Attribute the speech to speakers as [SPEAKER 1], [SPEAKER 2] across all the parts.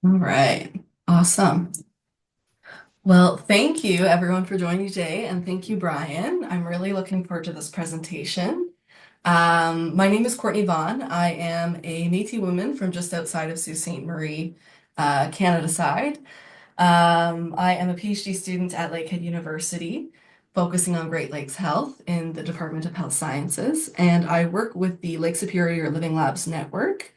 [SPEAKER 1] All right. Awesome. Well, thank you everyone for joining today, and thank you, Brian. I'm really looking forward to this presentation. My name is Courtney Vaughn. I am a Métis woman from just outside of Sault Ste. Marie, Canada side. I am a PhD student at Lakehead University, focusing on Great Lakes Health in the Department of Health Sciences, and I work with the Lake Superior Living Labs Network.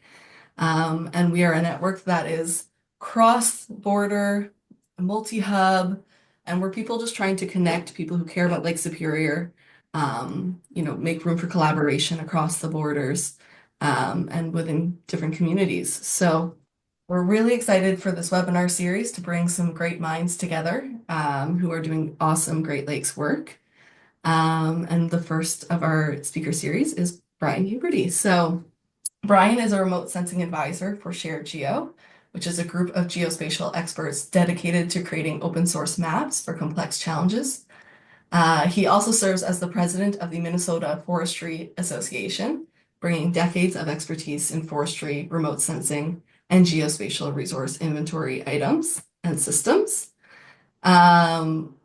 [SPEAKER 1] And we are a network that is cross-border, multi-hub, and we're people just trying to connect people who care about Lake Superior, make room for collaboration across the borders, and within different communities. So we're really excited for this webinar series to bring some great minds together, who are doing awesome Great Lakes work. And the first of our speaker series is Brian Huberty. So Brian is a remote sensing advisor for SharedGeo, which is a group of geospatial experts dedicated to creating open source maps for complex challenges. He also serves as the president of the Minnesota Forestry Association, bringing decades of expertise in forestry, remote sensing, and geospatial resource inventory items and systems. Um,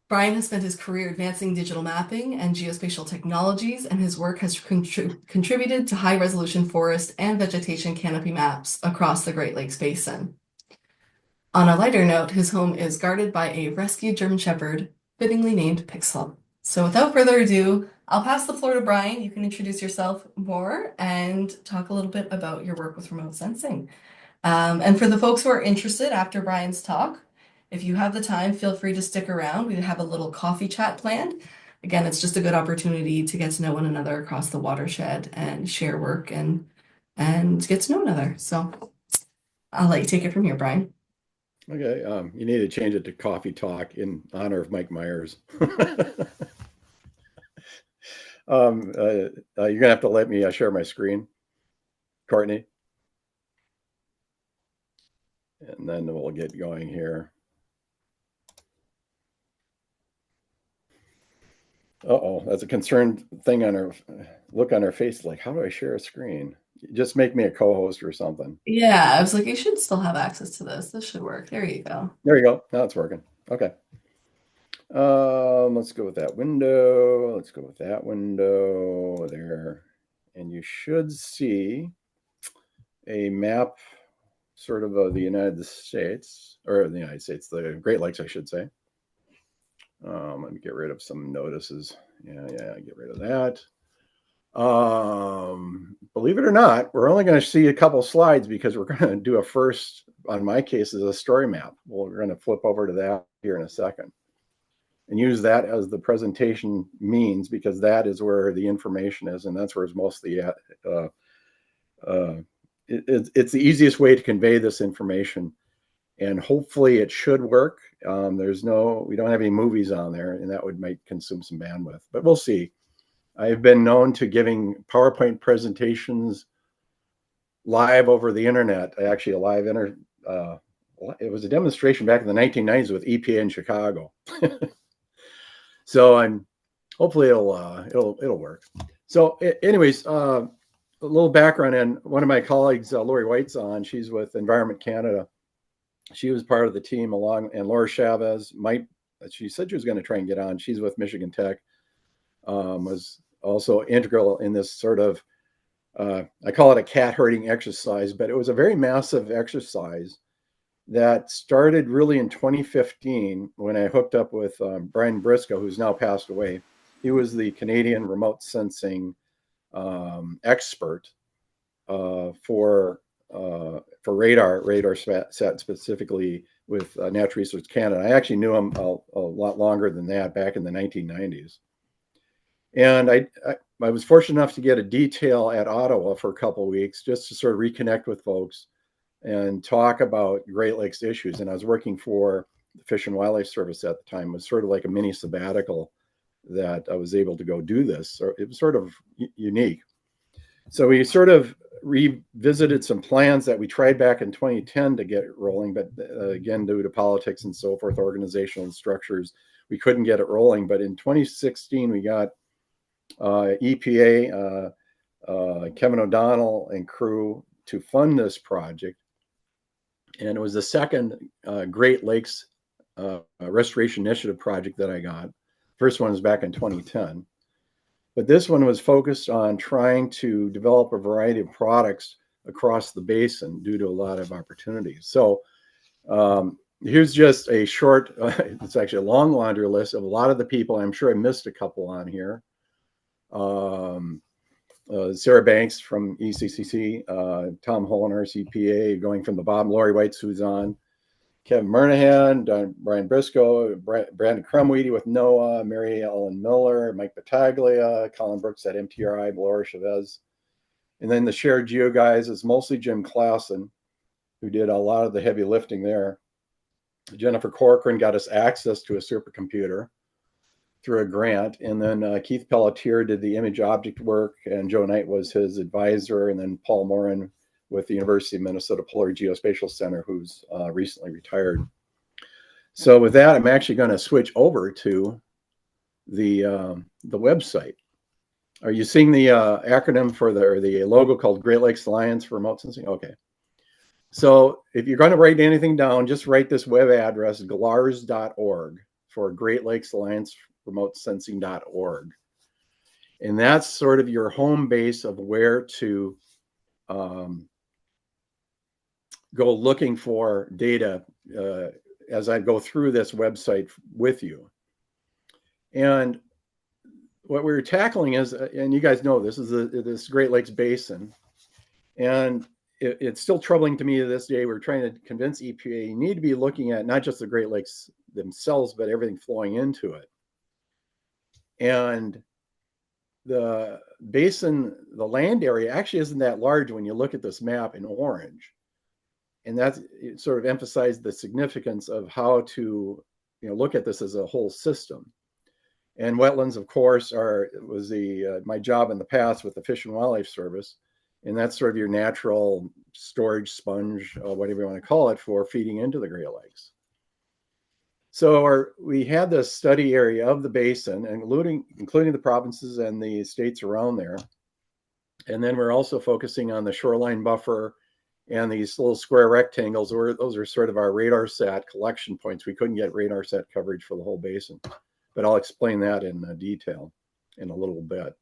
[SPEAKER 1] Brian has spent his career advancing digital mapping and geospatial technologies, and his work has contributed to high-resolution forest and vegetation canopy maps across the Great Lakes Basin. On a lighter note, his home is guarded by a rescued German Shepherd, fittingly named Pixel. So without further ado, I'll pass the floor to Brian. You can introduce yourself more and talk a little bit about your work with remote sensing. And for the folks who are interested after Brian's talk, if you have the time, feel free to stick around. We have a little coffee chat planned. Again, it's just a good opportunity to get to know one another across the watershed and share work and get to know one another. So I'll let you take it from here, Brian.
[SPEAKER 2] Okay, you need to change it to coffee talk in honor of Mike Myers. You're gonna have to let me share my screen, Courtney, and then we'll get going here. Uh-oh, that's a concerned thing on her look on her face. Like, how do I share a screen? Just make me a co-host or something.
[SPEAKER 1] Yeah, I was like, you should still have access to this. This should work. There you go.
[SPEAKER 2] There you go. Now it's working. Okay. Let's go with that window. Let's go with that window there. And you should see a map sort of the United States, or the United States, the Great Lakes, I should say. Let me get rid of some notices. Yeah, get rid of that. Believe it or not, we're only going to see a couple slides because we're going to do a first, on my case, is a story map. Well, we're going to flip over to that here in a second and use that as the presentation means, because that is where the information is, and that's where it's mostly at. It's the easiest way to convey this information, and hopefully it should work. We don't have any movies on there, and that might consume some bandwidth, but we'll see. I've been known to giving PowerPoint presentations live over the internet. Actually, it was a demonstration back in the 1990s with EPA in Chicago. So hopefully it'll work. So anyways, a little background, and one of my colleagues, Lori White's on. She's with Environment Canada. She was part of the team and Laura Chavez she said she was going to try and get on. She's with Michigan Tech, was also integral in this sort of, I call it a cat herding exercise, but it was a very massive exercise that started really in 2015 when I hooked up with Brian Briscoe, who's now passed away. He was the Canadian remote sensing expert for radar sat specifically with Natural Resources Canada. I actually knew him a lot longer than that, back in the 1990s. And I was fortunate enough to get a detail at Ottawa for a couple of weeks just to sort of reconnect with folks and talk about Great Lakes issues. And I was working for the Fish and Wildlife Service at the time. It was sort of like a mini sabbatical that I was able to go do this. So it was sort of unique. So we sort of revisited some plans that we tried back in 2010 to get rolling, but again, due to politics and so forth, organizational structures, we couldn't get it rolling. But in 2016, we got EPA, Kevin O'Donnell and crew to fund this project. And it was the second Great Lakes Restoration Initiative project that I got. First one was back in 2010. But this one was focused on trying to develop a variety of products across the basin due to a lot of opportunities. So here's just a short, it's actually a long laundry list of a lot of the people. I'm sure I missed a couple on here. Sarah Banks from ECCC, Tom Holiner, CPA, going from the bottom, Lori Whites, who's on, Kevin Murnahan, Brian Briscoe, Brandon Crumweedy with NOAA, Mary Ellen Miller, Mike Battaglia, Colin Brooks at MTRI, Laura Chavez. And then the SharedGeo guys is mostly Jim Clausen, who did a lot of the heavy lifting there. Jennifer Corcoran got us access to a supercomputer through a grant. And then Keith Pelletier did the image object work, and Joe Knight was his advisor. And then Paul Morin with the University of Minnesota Polar Geospatial Center, who's recently retired. So with that, I'm actually going to switch over to the website. Are you seeing the acronym for the logo called Great Lakes Alliance for Remote Sensing? Okay. So if you're going to write anything down, just write this web address, glars.org, for Great Lakes Alliance Remote Sensing.org. And that's sort of your home base of where to go looking for data as I go through this website with you. And what we're tackling is, and you guys know this, is this Great Lakes Basin. And it's still troubling to me to this day. We're trying to convince EPA you need to be looking at not just the Great Lakes themselves, but everything flowing into it. And the basin, the land area actually isn't that large when you look at this map in orange. And that's sort of emphasized the significance of how to look at this as a whole system. And wetlands, of course, was my job in the past with the Fish and Wildlife Service. And that's sort of your natural storage sponge, whatever you want to call it, for feeding into the Great Lakes. So we had this study area of the basin, including the provinces and the states around there. And then we're also focusing on the shoreline buffer and these little square rectangles. Those are sort of our radar sat collection points. We couldn't get radar sat coverage for the whole basin, but I'll explain that in detail in a little bit.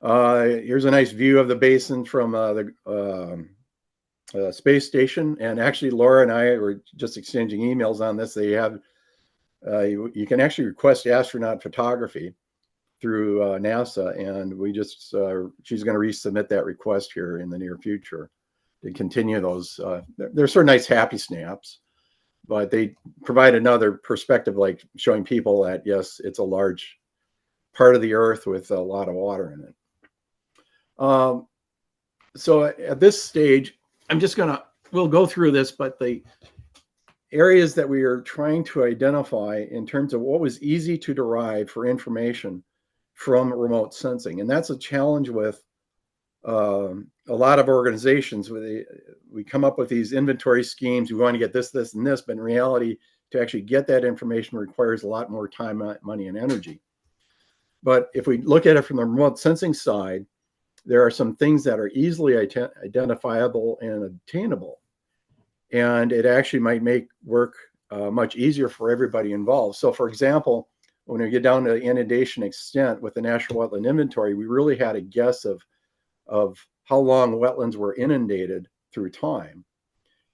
[SPEAKER 2] Here's a nice view of the basin from the space station. And actually, Laura and I were just exchanging emails on this. They have, you can actually request astronaut photography through NASA. And she's going to resubmit that request here in the near future to continue those. They're sort of nice, happy snaps, but they provide another perspective, like showing people that, yes, it's a large part of the Earth with a lot of water in it. So at this stage, we'll go through this, but the areas that we are trying to identify in terms of what was easy to derive for information from remote sensing. And that's a challenge with a lot of organizations. We come up with these inventory schemes. We want to get this, this, and this, but in reality, to actually get that information requires a lot more time, money, and energy. But if we look at it from the remote sensing side, there are some things that are easily identifiable and obtainable. And it actually might make work much easier for everybody involved. So for example, when we get down to the inundation extent with the National Wetland Inventory, we really had a guess of how long wetlands were inundated through time.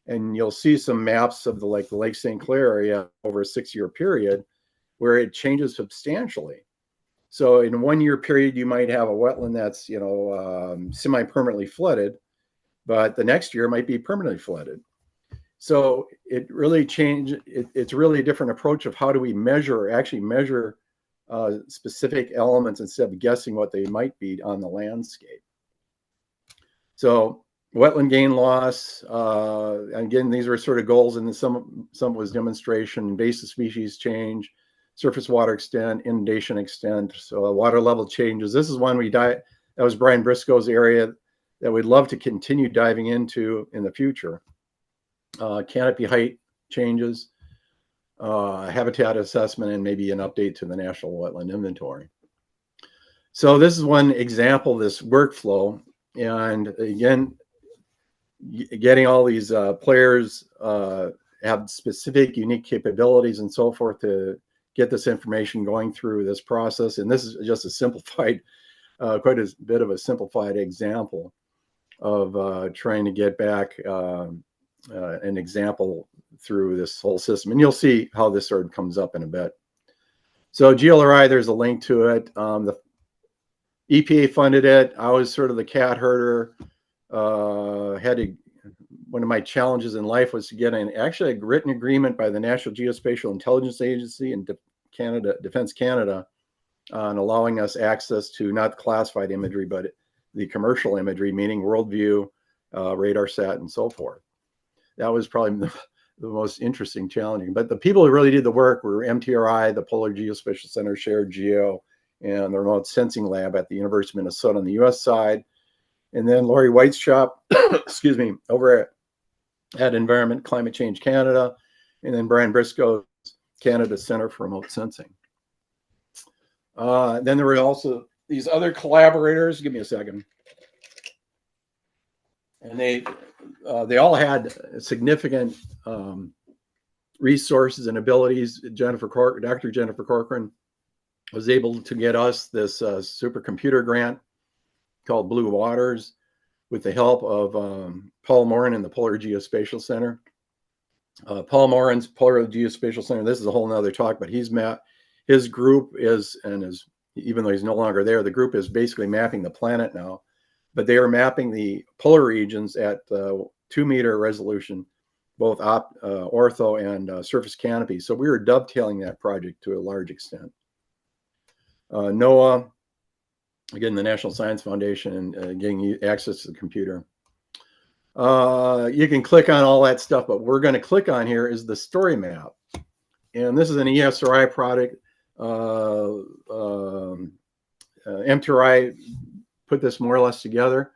[SPEAKER 2] And you'll see some maps of the Lake St. Clair area over a 6-year period where it changes substantially. So in a 1-year period, you might have a wetland that's, semi-permanently flooded, but the next year might be permanently flooded. So it really changed. It's really a different approach of how do we actually measure specific elements instead of guessing what they might be on the landscape. So wetland gain loss, again, these were sort of goals, and some was demonstration, invasive species change, surface water extent, inundation extent, so water level changes. This is one that was Brian Briscoe's area that we'd love to continue diving into in the future. Canopy height changes, habitat assessment, and maybe an update to the National Wetland Inventory. So this is one example of this workflow. And again, getting all these players have specific unique capabilities and so forth to get this information going through this process. And this is just a simplified, quite a bit of a simplified example of trying to get back an example through this whole system. And you'll see how this sort of comes up in a bit. So GLRI, there's a link to it. The EPA funded it. I was sort of the cat herder. One of my challenges in life was to get actually a written agreement by the National Geospatial Intelligence Agency and Defense Canada on allowing us access to not classified imagery, but the commercial imagery, meaning worldview, RadarSat, and so forth. That was probably the most interesting, challenging. But the people who really did the work were MTRI, the Polar Geospatial Center, SharedGeo, and the Remote Sensing Lab at the University of Minnesota on the U.S. side. And then Lori White's shop, excuse me, over at Environment Climate Change Canada, and then Brian Briscoe's Canada Center for Remote Sensing. Then there were also these other collaborators. Give me a second. And they all had significant resources and abilities. Dr. Jennifer Corcoran was able to get us this supercomputer grant called Blue Waters with the help of Paul Morin in the Polar Geospatial Center. Paul Morin's Polar Geospatial Center, this is a whole nother talk, but his group is, even though he's no longer there, the group is basically mapping the planet now, but they are mapping the polar regions at 2-meter resolution, both ortho and surface canopy. So we were dovetailing that project to a large extent. NOAA, again, the National Science Foundation, and getting access to the computer. You can click on all that stuff, but we're going to click on here is the story map. And this is an ESRI product. MTRI put this more or less together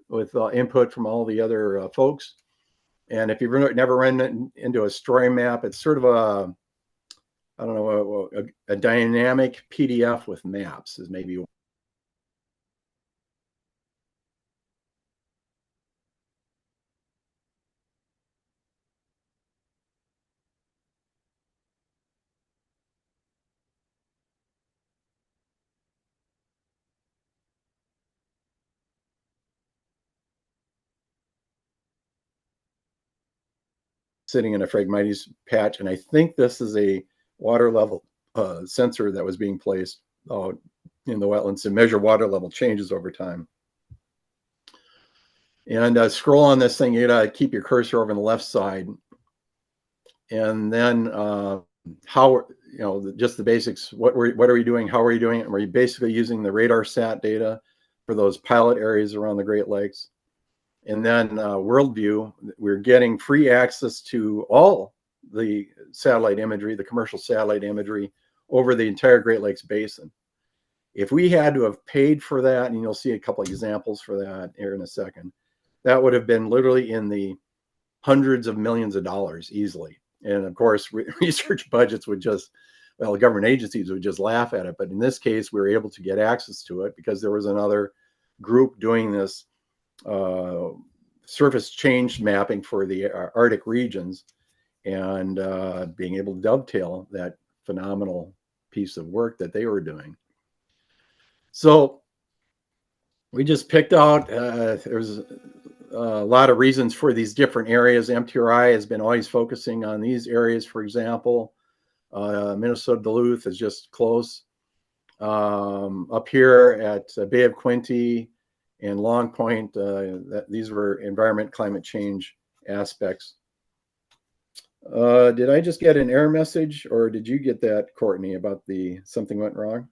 [SPEAKER 2] with input from all the other folks. And if you've never run into a story map, it's sort of a dynamic PDF with maps is maybe. Sitting in a Phragmites patch, and I think this is a water level sensor that was being placed in the wetlands to measure water level changes over time. And scroll on this thing, you gotta keep your cursor over on the left side, and then how, just the basics. What are we doing? How are we doing it? And we're basically using the RadarSat data for those pilot areas around the Great Lakes. And then worldview, we're getting free access to all the satellite imagery, the commercial satellite imagery over the entire Great Lakes Basin. If we had to have paid for that, and you'll see a couple of examples for that here in a second, that would have been literally in the hundreds of millions of dollars easily. And of course, research budgets would just, well, government agencies would just laugh at it. But in this case, we were able to get access to it because there was another group doing this surface change mapping for the Arctic regions, and being able to dovetail that phenomenal piece of work that they were doing. So we just picked out, there's a lot of reasons for these different areas. MTRI has been always focusing on these areas, for example. Minnesota Duluth is just close. Up here at Bay of Quinte and Long Point, these were environment climate change aspects. Did I just get an error message, or did you get that, Courtney, about something went wrong?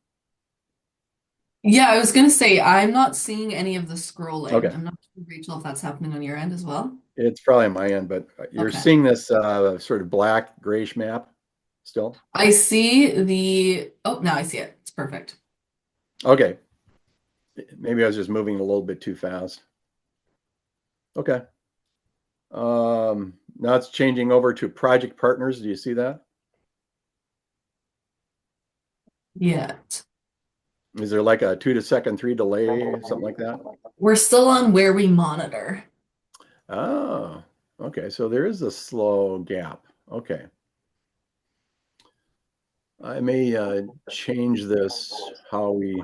[SPEAKER 1] Yeah, I was going to say, I'm not seeing any of the scrolling.
[SPEAKER 2] Okay.
[SPEAKER 1] I'm not sure, Rachel, if that's happening on your end as well.
[SPEAKER 2] It's probably on my end, but you're seeing this sort of black grayish map still?
[SPEAKER 1] I see oh, now I see it. It's perfect.
[SPEAKER 2] Okay. Maybe I was just moving a little bit too fast. Okay. Now it's changing over to project partners. Do you see that?
[SPEAKER 1] Yeah.
[SPEAKER 2] Is there like a 2 to second 3 delay, something like that?
[SPEAKER 1] We're still on where we monitor.
[SPEAKER 2] Oh, okay. So there is a slow gap. Okay. I may change this how we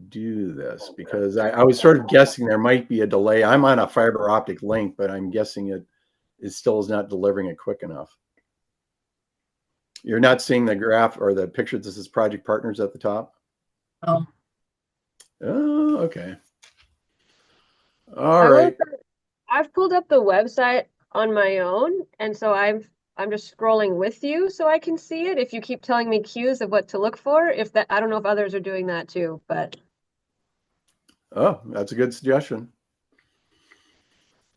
[SPEAKER 2] do this because I was sort of guessing there might be a delay. I'm on a fiber optic link, but I'm guessing it still is not delivering it quick enough. You're not seeing the graph or the picture. This is project partners at the top.
[SPEAKER 1] Oh,
[SPEAKER 2] Oh, okay. All
[SPEAKER 3] I will.
[SPEAKER 2] right.
[SPEAKER 3] I've pulled up the website on my own, and so I'm just scrolling with you so I can see it. If you keep telling me cues of what to look for, if that I don't know if others are doing that too, but
[SPEAKER 2] Oh, that's a good suggestion.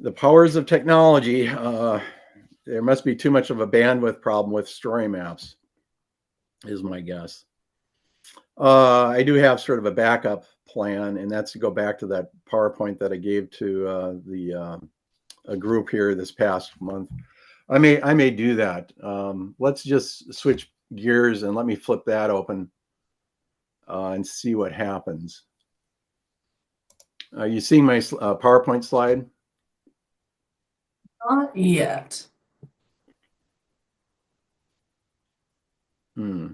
[SPEAKER 2] The powers of technology. There must be too much of a bandwidth problem with story maps, is my guess. I do have sort of a backup plan, and that's to go back to that PowerPoint that I gave to a group here this past month. I may do that. Let's just switch gears and let me flip that open and see what happens. Are you seeing my PowerPoint slide?
[SPEAKER 1] not yet.
[SPEAKER 2] Hmm.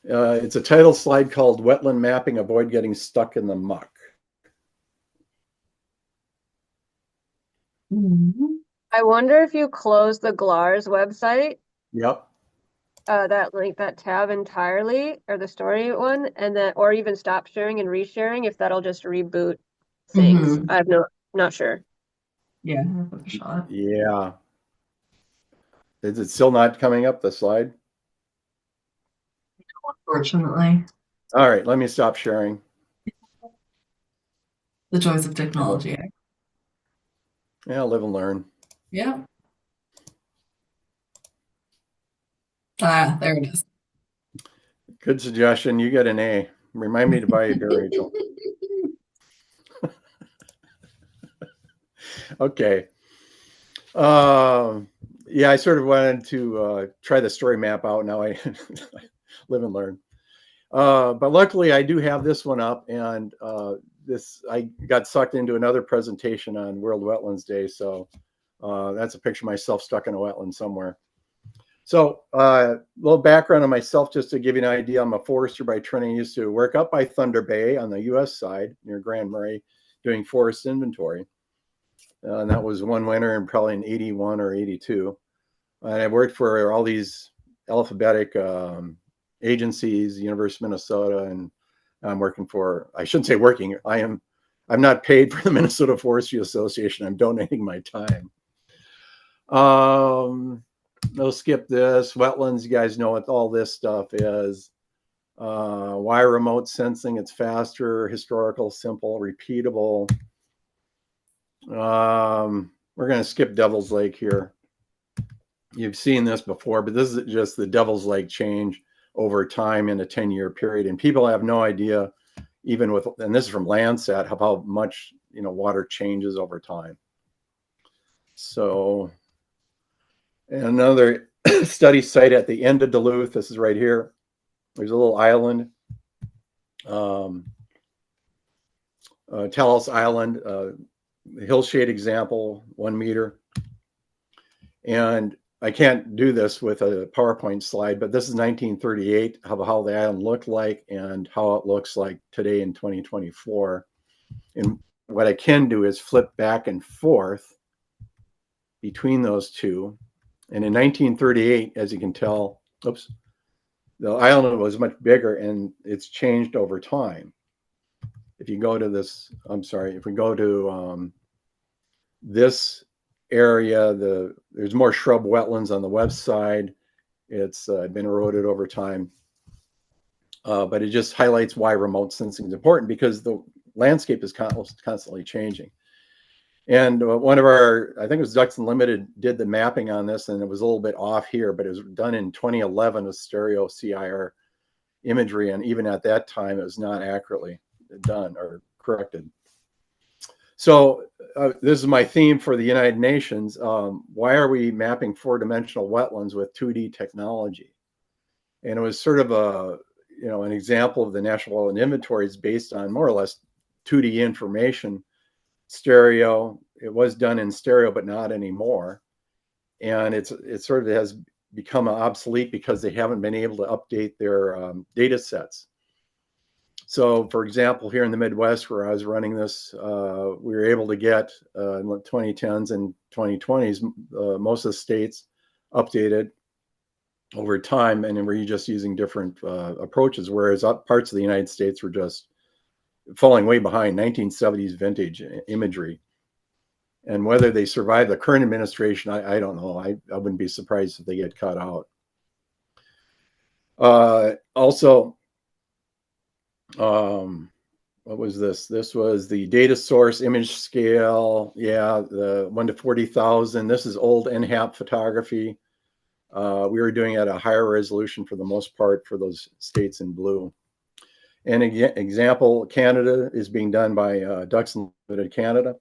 [SPEAKER 2] It's a title slide called Wetland Mapping, Avoid Getting Stuck in the Muck.
[SPEAKER 3] I wonder if you close the GLARS website,
[SPEAKER 2] Yep.
[SPEAKER 3] that link, that tab entirely, or the story one, and then or even stop sharing and resharing, if that'll just reboot things.
[SPEAKER 1] Mm-hmm.
[SPEAKER 3] I've not sure.
[SPEAKER 1] Yeah, give it a shot.
[SPEAKER 2] Yeah. Is it still not coming up, the slide?
[SPEAKER 1] Unfortunately,
[SPEAKER 2] All right, let me stop sharing.
[SPEAKER 1] the joys of technology.
[SPEAKER 2] Yeah, live and learn.
[SPEAKER 1] Yeah. Ah, there it is.
[SPEAKER 2] Good suggestion. You get an A. Remind me to buy you a beer, Rachel. Okay. Yeah, I sort of wanted to try the story map out. Now I live and learn. But luckily, I do have this one up, and I got sucked into another presentation on World Wetlands Day, so that's a picture of myself stuck in a wetland somewhere. So a little background on myself, just to give you an idea. I'm a forester by training. I used to work up by Thunder Bay on the U.S. side near Grand Marais doing forest inventory. And that was one winter and probably in 81 or 82. And I worked for all these alphabetic agencies, University of Minnesota, and I'm working for, I shouldn't say working, I'm not paid for the Minnesota Forestry Association. I'm donating my time. We'll skip this. Wetlands, you guys know what all this stuff is. Why remote sensing? It's faster, historical, simple, repeatable. We're going to skip Devil's Lake here. You've seen this before, but this is just the Devil's Lake change over time in a 10-year period. And people have no idea, even with, and this is from Landsat, how much, water changes over time. So, and another study site at the end of Duluth, this is right here. There's a little island, Talos Island, hillshade example, 1 meter. And I can't do this with a PowerPoint slide, but this is 1938, how the island looked like and how it looks like today in 2024. And what I can do is flip back and forth between those two. And in 1938, as you can tell, the island was much bigger and it's changed over time. If you go to this, if we go to this area, there's more shrub wetlands on the west side. It's been eroded over time. But it just highlights why remote sensing is important, because the landscape is constantly changing. And one of our, I think it was Ducks Unlimited, did the mapping on this, and it was a little bit off here, but it was done in 2011 with stereo CIR imagery. And even at that time, it was not accurately done or corrected. So this is my theme for the United Nations. Why are we mapping 4-dimensional wetlands with 2D technology? And it was sort of an example of the National Wildland Inventory is based on more or less 2D information, stereo. It was done in stereo, but not anymore. And it sort of has become obsolete because they haven't been able to update their data sets. So, for example, here in the Midwest, where I was running this, we were able to get in the 2010s and 2020s, most of the states updated over time, and then we're just using different approaches, whereas parts of the United States were just falling way behind 1970s vintage imagery. And whether they survive the current administration, I don't know. I wouldn't be surprised if they get cut out. Also, what was this? This was the data source image scale. Yeah, the 1 to 40,000. This is old NHAP photography. We were doing at a higher resolution for the most part for those states in blue. An example, Canada is being done by Ducks Unlimited Canada,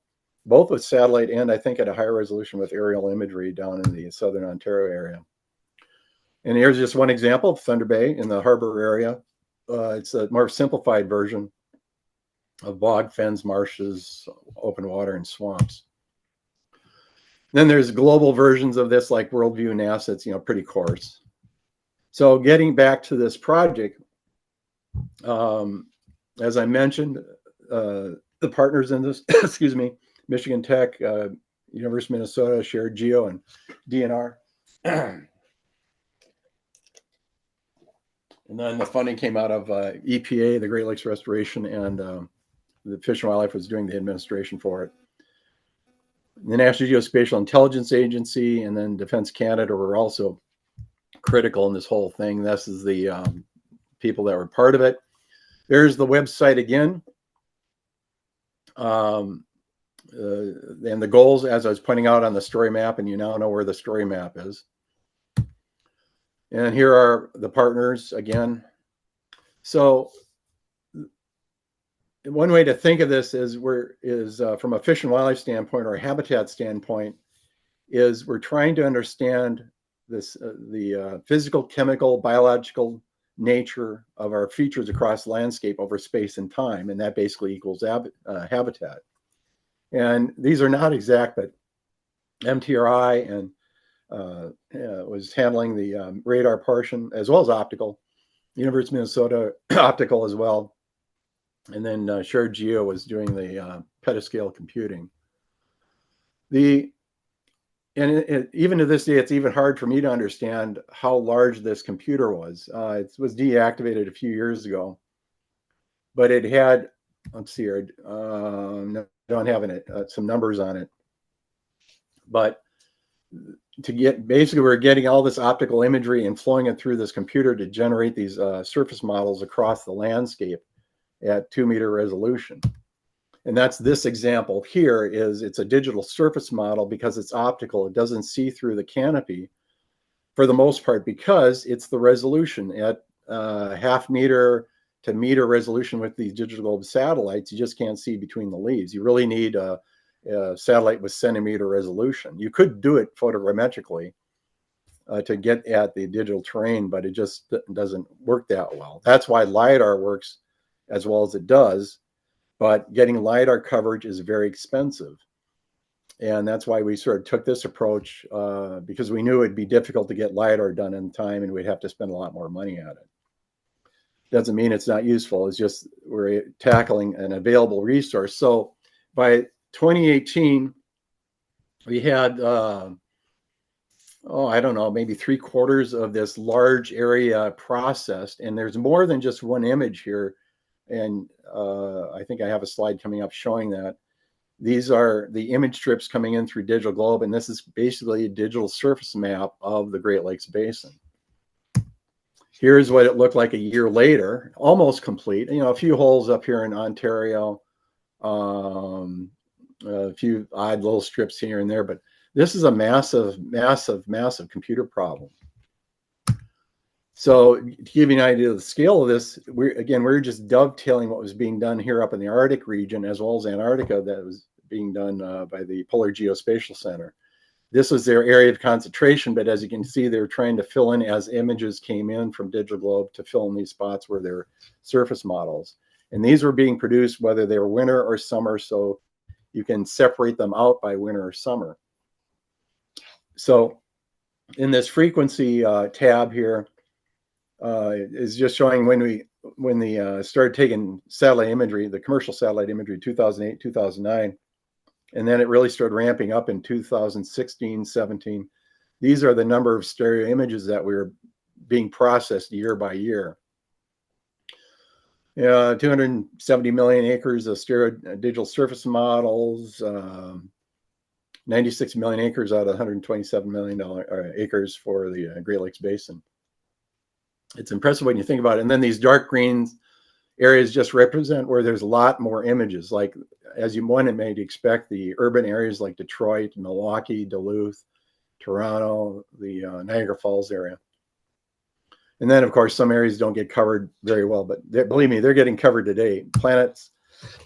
[SPEAKER 2] both with satellite and I think at a higher resolution with aerial imagery down in the southern Ontario area. And here's just one example of Thunder Bay in the harbor area. It's a more simplified version of bog, fens, marshes, open water, and swamps. Then there's global versions of this like Worldview and NASA. It's, pretty coarse. So getting back to this project, as I mentioned, the partners in this, excuse me, Michigan Tech, University of Minnesota, SharedGeo, and DNR. And then the funding came out of EPA, the Great Lakes Restoration, and the Fish and Wildlife was doing the administration for it. The National Geospatial Intelligence Agency and then Defense Canada were also critical in this whole thing. This is the people that were part of it. There's the website again. And the goals, as I was pointing out on the story map, and you now know where the story map is. And here are the partners again. So one way to think of this is from a fish and wildlife standpoint or a habitat standpoint, is we're trying to understand this the physical, chemical, biological nature of our features across landscape over space and time, and that basically equals habitat. And these are not exact, but MTRI and was handling the radar portion as well as optical. University of Minnesota optical as well, and then SharedGeo was doing the petascale computing. Even to this day, it's even hard for me to understand how large this computer was. It was deactivated a few years ago, but it had, let's see here, no, I don't have it, some numbers on it. But to get, basically we're getting all this optical imagery and flowing it through this computer to generate these surface models across the landscape at 2-meter resolution. And that's this example here. It's a digital surface model because it's optical. It doesn't see through the canopy for the most part because it's the resolution at half-meter to meter resolution with these digital globe satellites. You just can't see between the leaves. You really need a satellite with centimeter resolution. You could do it photogrammetrically to get at the digital terrain, but it just doesn't work that well. That's why LiDAR works as well as it does. But getting LiDAR coverage is very expensive. And that's why we sort of took this approach because we knew it'd be difficult to get LiDAR done in time and we'd have to spend a lot more money at it. Doesn't mean it's not useful. It's just we're tackling an available resource. So by 2018, we had, I don't know, maybe 3/4 of this large area processed. And there's more than just one image here. And I think I have a slide coming up showing that. These are the image strips coming in through Digital Globe, and this is basically a digital surface map of the Great Lakes Basin. Here's what it looked like a year later, almost complete. A few holes up here in Ontario, a few odd little strips here and there, but this is a massive, massive, massive computer problem. So to give you an idea of the scale of this, we're just dovetailing what was being done here up in the Arctic region as well as Antarctica that was being done by the Polar Geospatial Center. this was their area of concentration, but as you can see, they're trying to fill in as images came in from Digital Globe to fill in these spots where they're surface models. And these were being produced whether they were winter or summer, so you can separate them out by winter or summer. So in this frequency tab here is just showing when they started taking satellite imagery, the commercial satellite imagery, 2008, 2009. And then it really started ramping up in 2016, 17. These are the number of stereo images that were being processed year by year. 270 million acres of stereo digital surface models, 96 million acres out of 127 million acres for the Great Lakes Basin. It's impressive when you think about it. And then these dark green areas just represent where there's a lot more images, like as you might expect, the urban areas like Detroit, Milwaukee, Duluth, Toronto, the Niagara Falls area. And then, of course, some areas don't get covered very well, but believe me, they're getting covered today. Planets,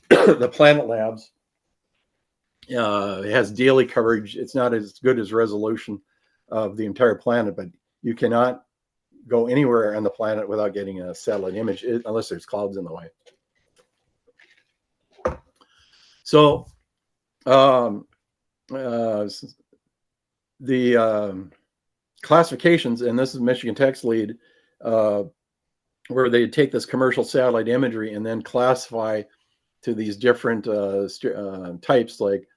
[SPEAKER 2] the Planet Labs, it has daily coverage. It's not as good as resolution of the entire planet, but you cannot go anywhere on the planet without getting a satellite image, unless there's clouds in the way. So the classifications, and this is Michigan Tech's lead, where they take this commercial satellite imagery and then classify to these different types like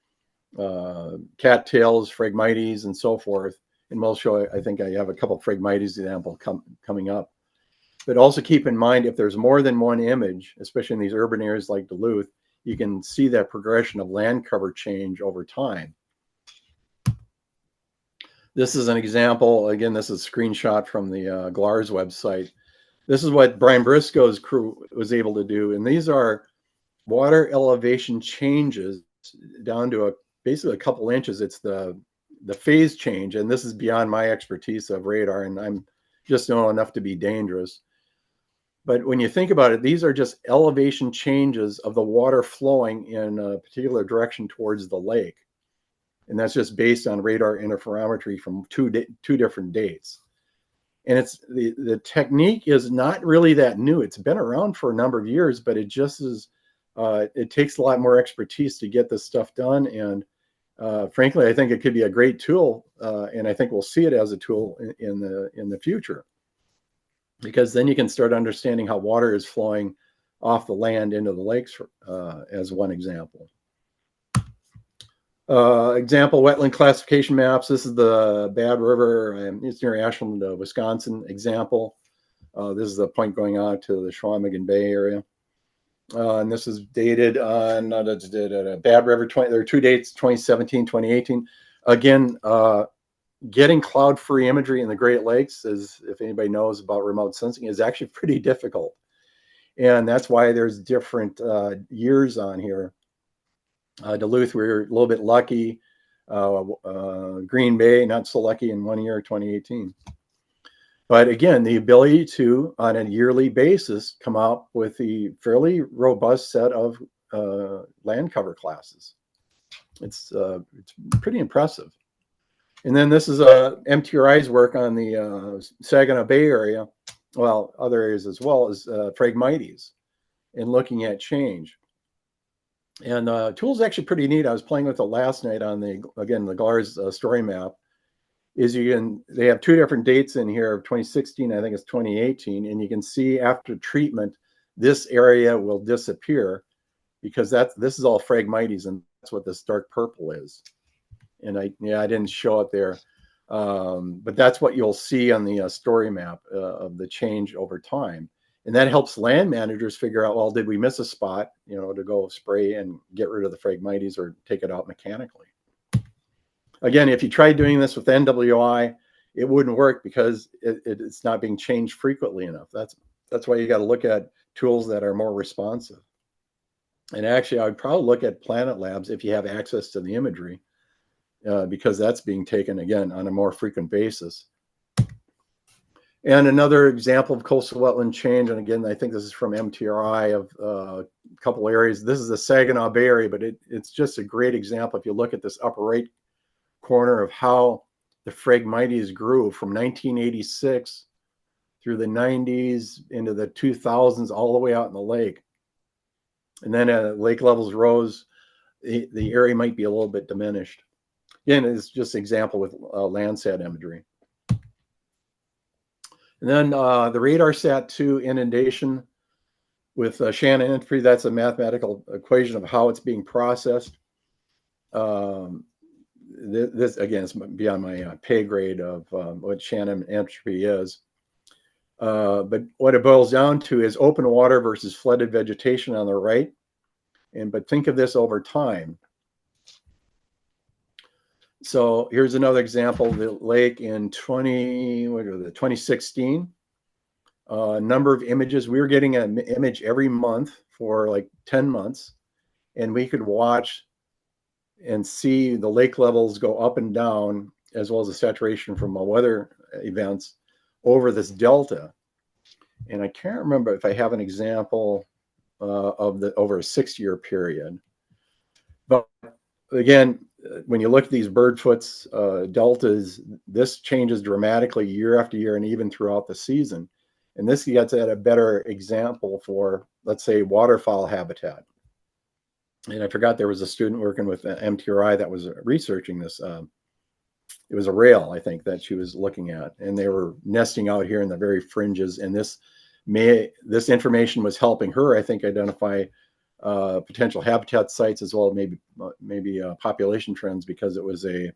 [SPEAKER 2] cattails, phragmites, and so forth. And we'll show, I think I have a couple of phragmites example coming up. But also keep in mind, if there's more than one image, especially in these urban areas like Duluth, you can see that progression of land cover change over time. This is an example. Again, this is a screenshot from the GLARS website. This is what Brian Briscoe's crew was able to do. And these are water elevation changes down to basically a couple inches. It's the phase change. And this is beyond my expertise of radar. And I'm just know enough to be dangerous. But when you think about it, these are just elevation changes of the water flowing in a particular direction towards the lake. And that's just based on radar interferometry from two different dates. And it's the technique is not really that new. It's been around for a number of years, but it just is, it takes a lot more expertise to get this stuff done. And frankly, I think it could be a great tool. And I think we'll see it as a tool in the future, because then you can start understanding how water is flowing off the land into the lakes, as one example. Example, wetland classification maps. This is the Bad River, it's near Ashland, Wisconsin example. This is the point going out to the Chequamegon Bay area. And this is dated on Bad River, there are two dates, 2017, 2018. Again, getting cloud-free imagery in the Great Lakes, is, if anybody knows about remote sensing, is actually pretty difficult. And that's why there's different years on here. Duluth, we were a little bit lucky. Green Bay, not so lucky in 1 year, 2018. But again, the ability to, on a yearly basis, come out with a fairly robust set of land cover classes. It's pretty impressive. And then this is MTRI's work on the Saginaw Bay area, well, other areas as well, as phragmites, and looking at change. And the tool's actually pretty neat. I was playing with it last night on the GLARS story map. They have two different dates in here of 2016, I think it's 2018, and you can see after treatment, this area will disappear, because this is all phragmites, and that's what this dark purple is. And I didn't show it there, but that's what you'll see on the story map of the change over time. And that helps land managers figure out, well, did we miss a spot, to go spray and get rid of the phragmites or take it out mechanically. Again, if you try doing this with NWI, it wouldn't work, because it's not being changed frequently enough. That's why you got to look at tools that are more responsive. And actually, I would probably look at Planet Labs if you have access to the imagery, because that's being taken, again, on a more frequent basis. And another example of coastal wetland change, and again, I think this is from MTRI, of a couple areas. This is the Saginaw Bay area, but it's just a great example. If you look at this upper right corner of how the Phragmites grew from 1986 through the 90s into the 2000s, all the way out in the lake. And then lake levels rose, the area might be a little bit diminished. Again, it's just an example with Landsat imagery. And then the RadarSat-2 inundation with Shannon entropy, that's a mathematical equation of how it's being processed. This, again, is beyond my pay grade of what Shannon entropy is. But what it boils down to is open water versus flooded vegetation on the right. But think of this over time. So here's another example, the lake in 2016. Number of images. We were getting an image every month for like 10 months. And we could watch and see the lake levels go up and down, as well as the saturation from weather events over this delta. And I can't remember if I have an example of the over a 6-year period. But again, when you look at these bird foots deltas, this changes dramatically year after year and even throughout the season. And this gets at a better example for, let's say, waterfowl habitat. And I forgot there was a student working with MTRI that was researching this. It was a rail, I think, that she was looking at, and they were nesting out here in the very fringes. And this information was helping her, I think, identify potential habitat sites as well, maybe population trends, because it was a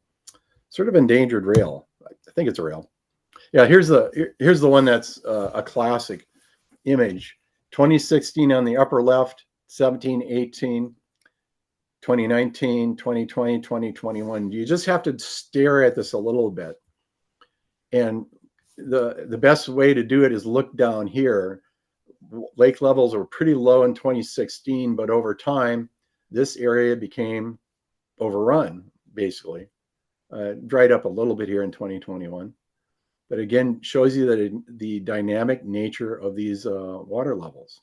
[SPEAKER 2] sort of endangered rail. I think it's a rail. Yeah, here's the one that's a classic image. 2016 on the upper left, 17, 18. 2019, 2020, 2021. You just have to stare at this a little bit. And the best way to do it is look down here. Lake levels were pretty low in 2016, but over time, this area became overrun, basically. Dried up a little bit here in 2021. But again, shows you that the dynamic nature of these water levels.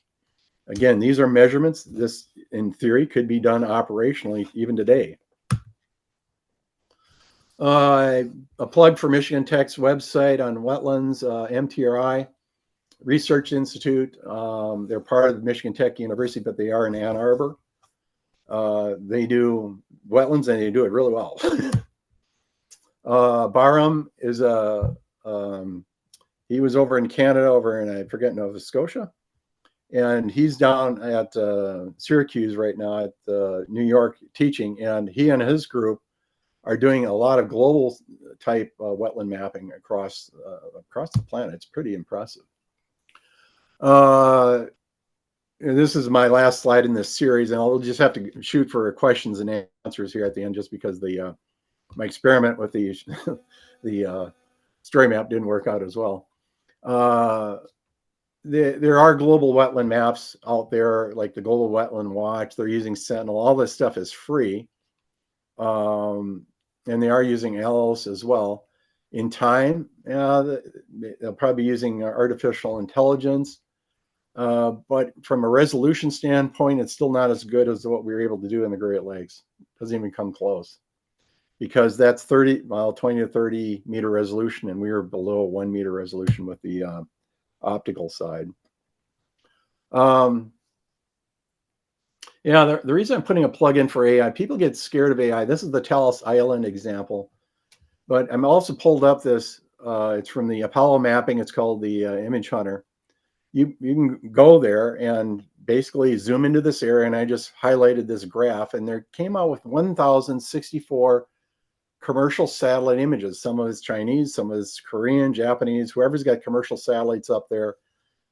[SPEAKER 2] Again, these are measurements. This, in theory, could be done operationally even today. A plug for Michigan Tech's website on wetlands, MTRI Research Institute. They're part of Michigan Tech University, but they are in Ann Arbor. They do wetlands, and they do it really well. Barham is he was over in Canada, over in, I forget, Nova Scotia. And he's down at Syracuse right now at New York teaching, and he and his group are doing a lot of global type wetland mapping across the planet. It's pretty impressive. And this is my last slide in this series, and I'll just have to shoot for questions and answers here at the end, just because my experiment with the story map didn't work out as well. There are global wetland maps out there, like the Global Wetland Watch. They're using Sentinel. All this stuff is free. And they are using ALOS as well. In time, they'll probably be using artificial intelligence. But from a resolution standpoint, it's still not as good as what we were able to do in the Great Lakes. It doesn't even come close. Because that's 20 to 30 meter resolution, and we were below 1 meter resolution with the optical side. Yeah, the reason I'm putting a plug in for AI, people get scared of AI. This is the Talos Island example, but I'm also pulled up this. It's from the Apollo mapping. It's called the Image Hunter. You can go there and basically zoom into this area, and I just highlighted this graph, and there came out with 1,064 commercial satellite images. Some of it's Chinese, some of it's Korean, Japanese. Whoever's got commercial satellites up there,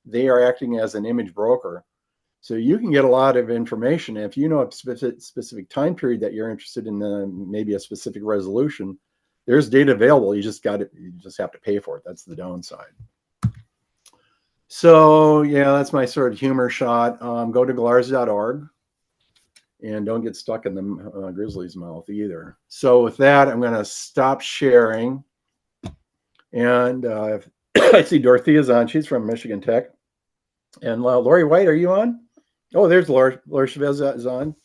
[SPEAKER 2] they are acting as an image broker. So you can get a lot of information. If you know a specific time period that you're interested in, maybe a specific resolution, there's data available. You just have to pay for it. That's the downside. So yeah, that's my sort of humor shot. Go to glars.org. And don't get stuck in the grizzly's mouth either. So with that, I'm going to stop sharing. And I see Dorothea's on. She's from Michigan Tech. And Lori White, are you on? Oh, there's Laura Chavez is on.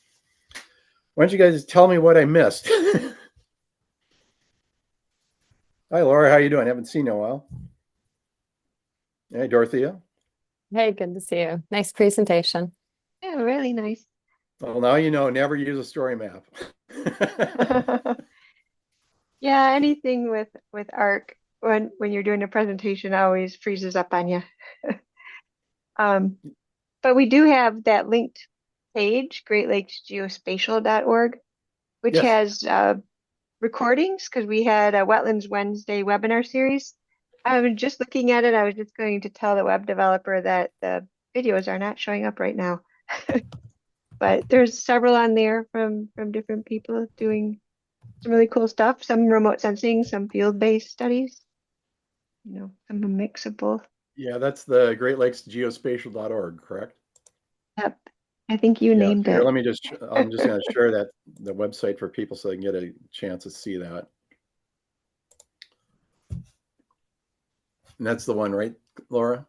[SPEAKER 2] Why don't you guys tell me what I missed? Hi, Laura. How you doing? Haven't seen you in a while. Hey, Dorothea.
[SPEAKER 4] Hey, good to see you. Nice presentation.
[SPEAKER 3] Yeah, really nice.
[SPEAKER 2] Well, now you know, never use a story map.
[SPEAKER 3] Yeah, anything with ARC when you're doing a presentation always freezes up on you. But we do have that linked page, greatlakesgeospatial.org, which
[SPEAKER 2] Yes.
[SPEAKER 3] has recordings because we had a Wetlands Wednesday webinar series. I was just looking at it. I was just going to tell the web developer that the videos are not showing up right now. But there's several on there from different people doing some really cool stuff. Some remote sensing, some field-based studies. Some a mix of both.
[SPEAKER 2] Yeah, that's the Great Lakes geospatial.org, correct?
[SPEAKER 3] Yep. I think you
[SPEAKER 2] Yeah.
[SPEAKER 3] named
[SPEAKER 2] Here,
[SPEAKER 3] it.
[SPEAKER 2] let me just, I'm just going to share the website for people so they can get a chance to see that. And that's the one, right, Laura?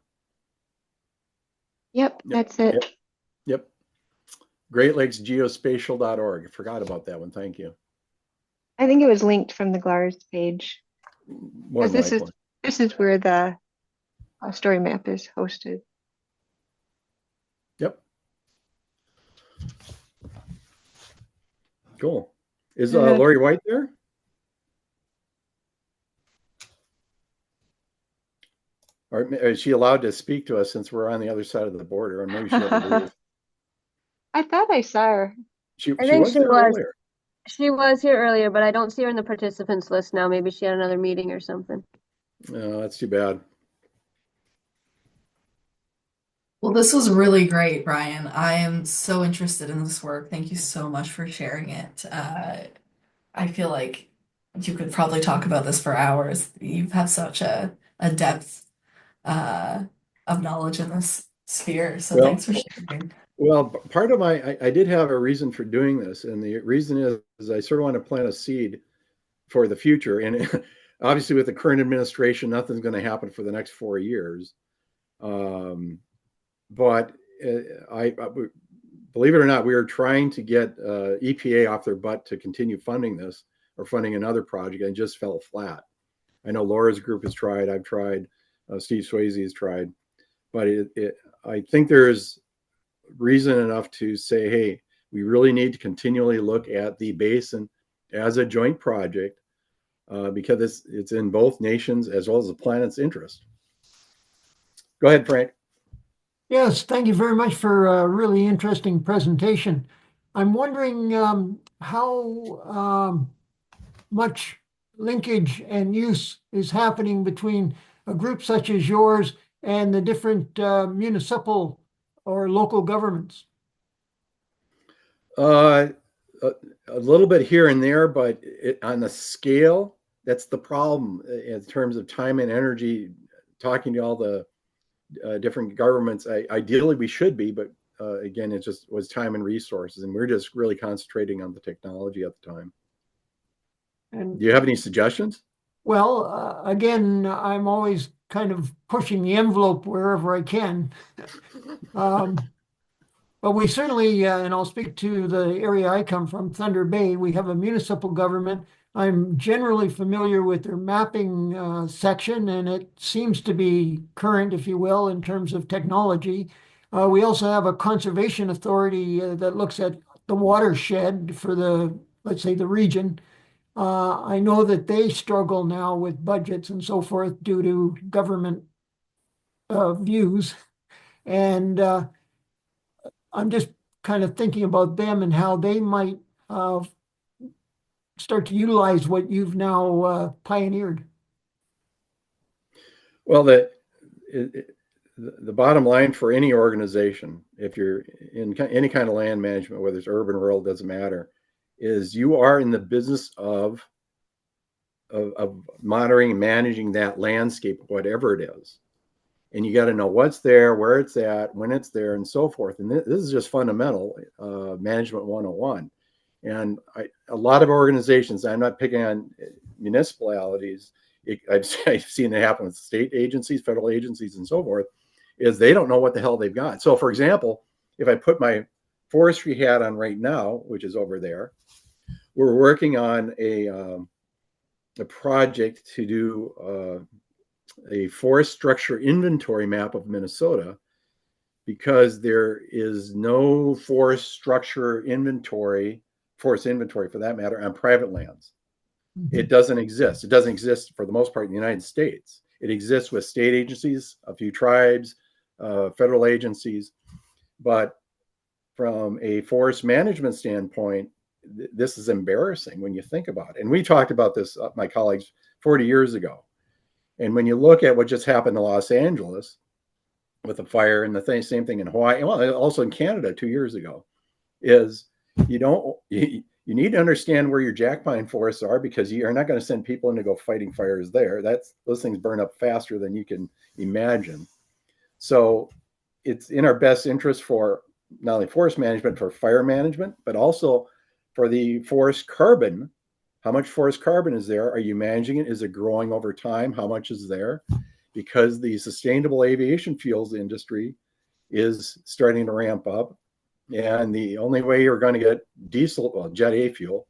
[SPEAKER 3] Yep, that's it.
[SPEAKER 2] Yep. Yep. Great Lakes geospatial.org. I forgot about that one. Thank you.
[SPEAKER 3] I think it was linked from the GLARS page.
[SPEAKER 2] More than likely.
[SPEAKER 3] This is where the story map is hosted.
[SPEAKER 2] Yep. Cool. Is Lori White there? Or is she allowed to speak to us since we're on the other side of the border? Or maybe she had to leave.
[SPEAKER 3] I thought I saw her.
[SPEAKER 2] She
[SPEAKER 3] I think
[SPEAKER 2] was
[SPEAKER 3] she
[SPEAKER 2] there
[SPEAKER 3] was.
[SPEAKER 2] earlier.
[SPEAKER 3] She was here earlier, but I don't see her in the participants list now. Maybe she had another meeting or something.
[SPEAKER 2] No, that's too bad.
[SPEAKER 1] Well, this was really great, Brian. I am so interested in this work. Thank you so much for sharing it. I feel like you could probably talk about this for hours. You have such a depth uh, of knowledge in this sphere. So
[SPEAKER 2] Well,
[SPEAKER 1] thanks for sharing.
[SPEAKER 2] well, part of I did have a reason for doing this, and the reason is I sort of want to plant a seed for the future. And obviously, with the current administration, nothing's going to happen for the next 4 years. But I believe it or not, we are trying to get EPA off their butt to continue funding this or funding another project, and just fell flat. I know Laura's group has tried. I've tried. Steve Swayze has tried. But I think there's reason enough to say, hey, we really need to continually look at the basin as a joint project because it's in both nations as well as the planet's interest. Go ahead, Frank.
[SPEAKER 5] Yes, thank you very much for a really interesting presentation. I'm wondering how much linkage and use is happening between a group such as yours and the different municipal or local governments.
[SPEAKER 2] A little bit here and there, but on the scale, that's the problem in terms of time and energy. Talking to all the different governments, ideally we should be, but again, it just was time and resources, and we're just really concentrating on the technology at the time.
[SPEAKER 5] And
[SPEAKER 2] do you have any suggestions?
[SPEAKER 5] Well, again, I'm always kind of pushing the envelope wherever I can. But we certainly, and I'll speak to the area I come from, Thunder Bay, we have a municipal government. I'm generally familiar with their mapping section, and it seems to be current, if you will, in terms of technology. We also have a conservation authority that looks at the watershed for let's say, the region. I know that they struggle now with budgets and so forth due to government views. And I'm just kind of thinking about them and how they might start to utilize what you've now pioneered.
[SPEAKER 2] Well, the bottom line for any organization, if you're in any kind of land management, whether it's urban, rural, doesn't matter, is you are in the business of monitoring and managing that landscape, whatever it is. And you got to know what's there, where it's at, when it's there, and so forth. And this is just fundamental management 101. And a lot of organizations, I'm not picking on municipalities, I've seen it happen with state agencies, federal agencies, and so forth, is they don't know what the hell they've got. So, for example, if I put my forestry hat on right now, which is over there, we're working on a project to do a forest structure inventory map of Minnesota, because there is no forest inventory for that matter, on private lands. It doesn't exist. It doesn't exist for the most part in the United States. It exists with state agencies, a few tribes, federal agencies. But from a forest management standpoint, this is embarrassing when you think about it. And we talked about this, my colleagues, 40 years ago. And when you look at what just happened in Los Angeles with the fire, and the same thing in Hawaii, well, also in Canada 2 years ago, is you need to understand where your jack pine forests are, because you're not going to send people in to go fighting fires there. Those things burn up faster than you can imagine. So it's in our best interest for not only forest management, for fire management, but also for the forest carbon. How much forest carbon is there? Are you managing it? Is it growing over time? How much is there? Because the sustainable aviation fuels industry is starting to ramp up. And the only way you're going to get diesel, well, jet A fuel,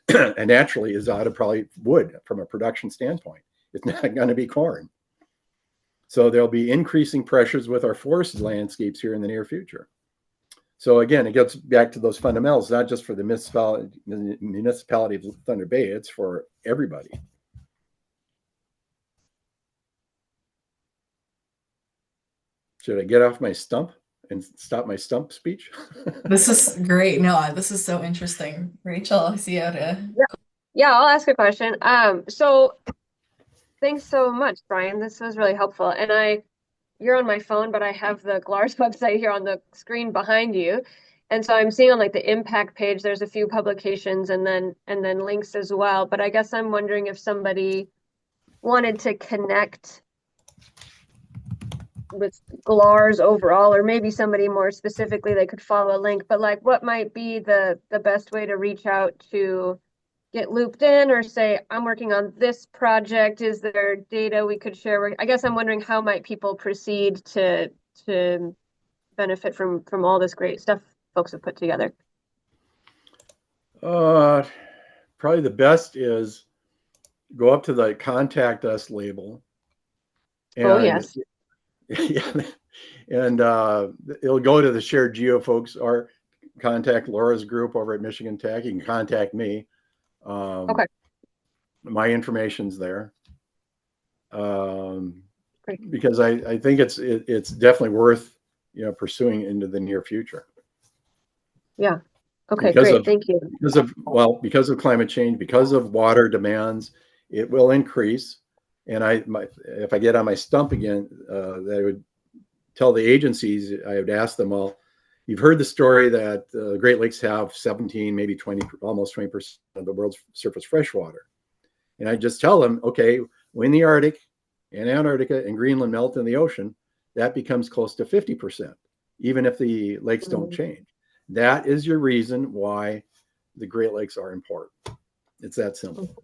[SPEAKER 2] and naturally, is out of probably wood from a production standpoint. It's not going to be corn. So there'll be increasing pressures with our forest landscapes here in the near future. So again, it gets back to those fundamentals, not just for the municipality of Thunder Bay, it's for everybody. Should I get off my stump and stop my stump speech?
[SPEAKER 1] This is great. No, this is so interesting. Rachel, I see you how to.
[SPEAKER 3] Yeah, I'll ask a question. So thanks so much, Brian. This was really helpful. And you're on my phone, but I have the GLARS website here on the screen behind you. And so I'm seeing on like the impact page, there's a few publications and then links as well. But I guess I'm wondering if somebody wanted to connect with GLARS overall, or maybe somebody more specifically, they could follow a link. But like, what might be the best way to reach out to get looped in, or say, I'm working on this project? Is there data we could share? I guess I'm wondering, how might people proceed to benefit from all this great stuff folks have put together?
[SPEAKER 2] Probably the best is go up to the contact us label. And,
[SPEAKER 3] oh, yes.
[SPEAKER 2] Yeah, and it'll go to the SharedGeo folks, or contact Laura's group over at Michigan Tech. You can contact me.
[SPEAKER 3] Okay.
[SPEAKER 2] My information's there. Because I think it's definitely worth pursuing into the near future.
[SPEAKER 3] Yeah. Okay, great. Thank you.
[SPEAKER 2] Because of climate change, because of water demands, it will increase. And if I get on my stump again, that I would tell the agencies, I would ask them all, you've heard the story that the Great Lakes have 17, maybe 20, almost 20% of the world's surface freshwater. And I just tell them, okay, when the Arctic and Antarctica and Greenland melt in the ocean, that becomes close to 50%, even if the lakes don't change. That is your reason why the Great Lakes are important. It's that simple.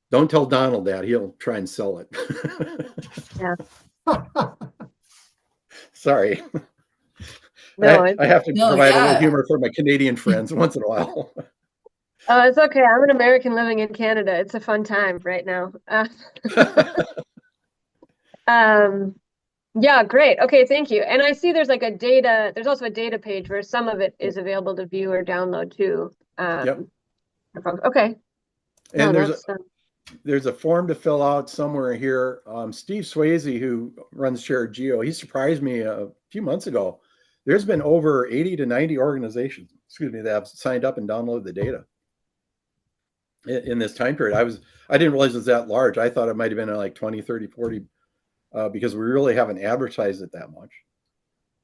[SPEAKER 2] Don't tell Donald that. He'll try and sell it.
[SPEAKER 3] Yeah.
[SPEAKER 2] Sorry.
[SPEAKER 3] No,
[SPEAKER 2] I have to provide a little humor for my Canadian friends once in a while.
[SPEAKER 3] Oh, it's okay. I'm an American living in Canada. It's a fun time right now. Yeah, great. Okay, thank you. And I see there's also a data page where some of it is available to view or download too.
[SPEAKER 2] Yep.
[SPEAKER 3] Okay.
[SPEAKER 2] And there's a form to fill out somewhere here. Steve Swayze, who runs SharedGeo, he surprised me a few months ago. There's been over 80 to 90 organizations, that have signed up and downloaded the data in this time period. I didn't realize it was that large. I thought it might have been like 20, 30, 40, because we really haven't advertised it that much.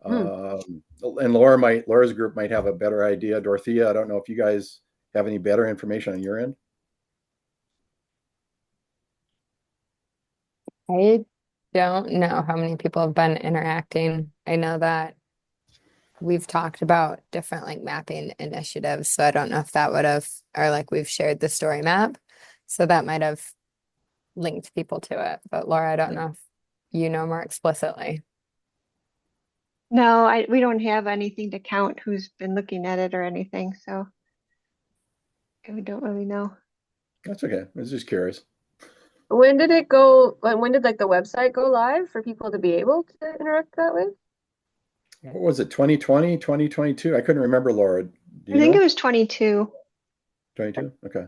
[SPEAKER 2] And Laura's group might have a better idea. Dorothea, I don't know if you guys have any better information on your end.
[SPEAKER 4] I don't know how many people have been interacting. I know that we've talked about different like mapping initiatives, so I don't know if that would have, or like we've shared the story map, so that might have linked people to it. But Laura, I don't know if you know more explicitly.
[SPEAKER 6] No, we don't have anything to count who's been looking at it or anything, so we don't really know.
[SPEAKER 2] That's okay. I was just curious.
[SPEAKER 3] When did it go, when did like the website go live for people to be able to interact that way?
[SPEAKER 2] What was it, 2020, 2022? I couldn't remember, Laura. Do
[SPEAKER 6] I
[SPEAKER 2] you
[SPEAKER 6] think it
[SPEAKER 2] know?
[SPEAKER 6] was 22.
[SPEAKER 2] 22? Okay.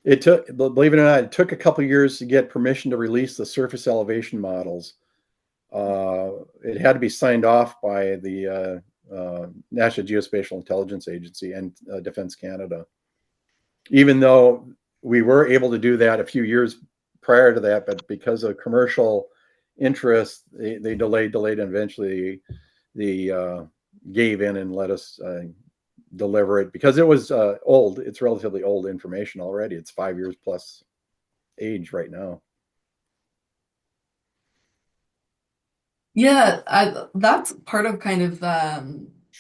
[SPEAKER 2] It took, believe it or not, it took a couple of years to get permission to release the surface elevation models. It had to be signed off by the National Geospatial Intelligence Agency and Defense Canada. Even though we were able to do that a few years prior to that, but because of commercial interest, they delayed, and eventually they gave in and let us deliver it because it was old. It's relatively old information already. It's 5 years plus age right now.
[SPEAKER 1] Yeah, that's part of kind of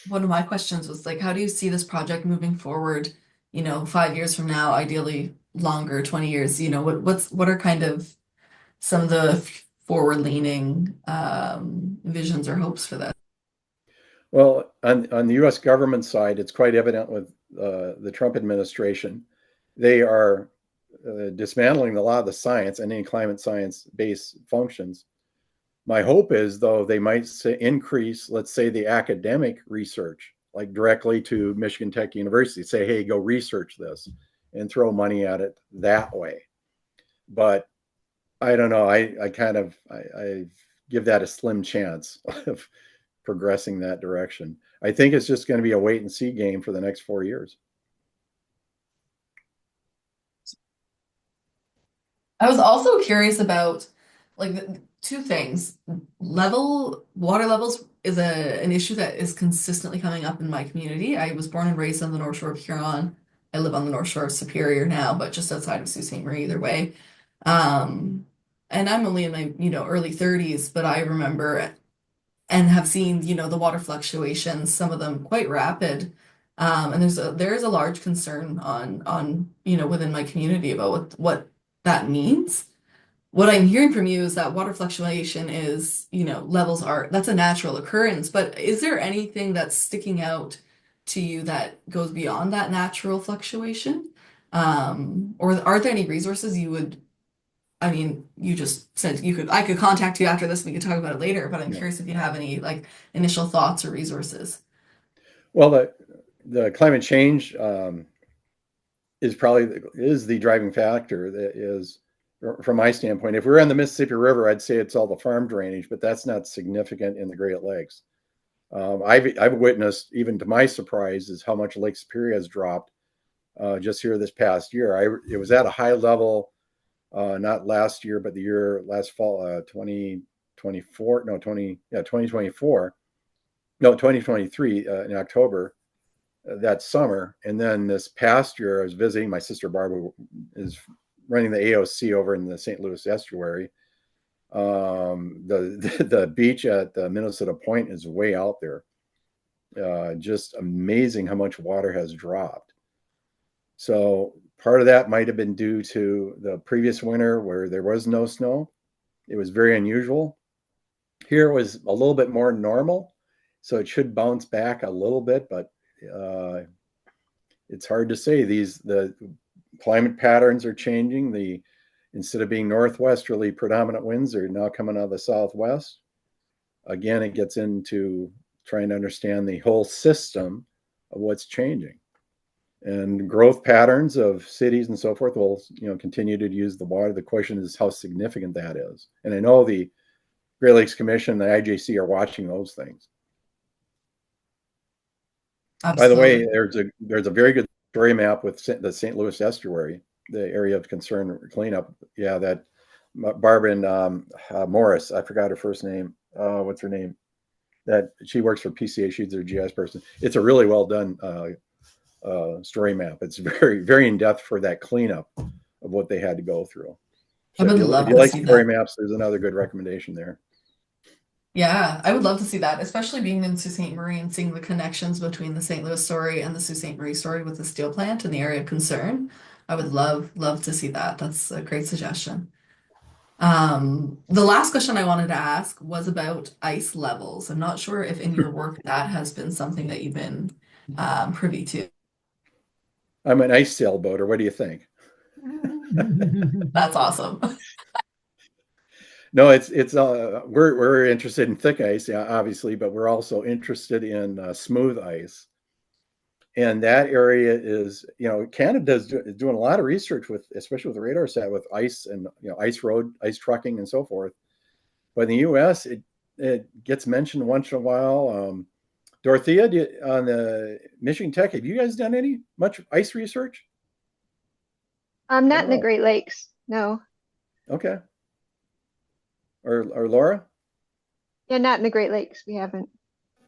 [SPEAKER 1] one of my questions was like, how do you see this project moving forward, 5 years from now, ideally longer, 20 years, what are kind of some of the forward-leaning visions or hopes for this?
[SPEAKER 2] Well, on the U.S. government side, it's quite evident with the Trump administration. They are dismantling a lot of the science and any climate science-based functions. My hope is, though, they might increase, let's say, the academic research, like directly to Michigan Tech University, say, hey, go research this and throw money at it that way. But I don't know. I give that a slim chance of progressing that direction. I think it's just going to be a wait and see game for the next 4 years.
[SPEAKER 1] I was also curious about like two things. Water levels is an issue that is consistently coming up in my community. I was born and raised on the North Shore of Huron. I live on the North Shore of Superior now, but just outside of Sault Ste. Marie either way. Um, and I'm only in my, early 30s, but I remember and have seen, the water fluctuations, some of them quite rapid. And there is a large concern on, within my community about what that means. What I'm hearing from you is that water fluctuation is, levels are, that's a natural occurrence, but is there anything that's sticking out to you that goes beyond that natural fluctuation? Or are there any resources you would, I mean, you just said I could contact you after this and we could talk about it later, but I'm
[SPEAKER 2] Yeah.
[SPEAKER 1] curious if you have any like initial thoughts or resources.
[SPEAKER 2] Well, the climate change is probably is the driving factor. That is, from my standpoint, if we're on the Mississippi River, I'd say it's all the farm drainage, but that's not significant in the Great Lakes. I've witnessed, even to my surprise, is how much Lake Superior has dropped just here this past year. It was at a high level, not last year, but last fall, 2024, no, 2024, no, 2023 in October that summer. And then this past year, I was visiting my sister Barbara is running the AOC over in the St. Louis estuary. The beach at the Minnesota Point is way out there. Just amazing how much water has dropped. So part of that might have been due to the previous winter where there was no snow. It was very unusual. Here it was a little bit more normal, so it should bounce back a little bit, but it's hard to say. The climate patterns are changing. Instead of being northwesterly predominant winds are now coming out of the southwest. Again, it gets into trying to understand the whole system of what's changing. And growth patterns of cities and so forth will, continue to use the water. The question is how significant that is. And I know the Great Lakes Commission, the IJC are watching those things. By the way, there's a very good story map with the St. Louis estuary, the area of concern cleanup. Yeah, that Barbara and Morris, I forgot her first name. What's her name? That she works for PCA. She's their GIS person. It's a really well done story map. It's very, very in depth for that cleanup of what they had to go through.
[SPEAKER 1] I
[SPEAKER 2] So
[SPEAKER 1] would
[SPEAKER 2] if
[SPEAKER 1] love
[SPEAKER 2] you
[SPEAKER 1] to
[SPEAKER 2] like
[SPEAKER 1] see
[SPEAKER 2] story
[SPEAKER 1] that.
[SPEAKER 2] maps, there's another good recommendation there.
[SPEAKER 1] Yeah, I would love to see that, especially being in Sault Ste. Marie and seeing the connections between the St. Louis story and the Sault Ste. Marie story with the steel plant in the area of concern. I would love to see that. That's a great suggestion. The last question I wanted to ask was about ice levels. I'm not sure if in your work that has been something that you've been privy to.
[SPEAKER 2] I'm an ice sailboater. What do you think?
[SPEAKER 1] That's awesome.
[SPEAKER 2] No, we're interested in thick ice, yeah, obviously, but we're also interested in smooth ice. And that area is, Canada is doing a lot of research with, especially with the radar set, with ice and ice road, ice trucking, and so forth. But in the U.S., it gets mentioned once in a while. Dorothea, on the Michigan Tech, have you guys done much ice research? I
[SPEAKER 6] Not
[SPEAKER 2] don't
[SPEAKER 6] in the
[SPEAKER 2] know.
[SPEAKER 6] Great Lakes, no.
[SPEAKER 2] Okay. Or Laura?
[SPEAKER 6] Yeah, not in the Great Lakes. We haven't.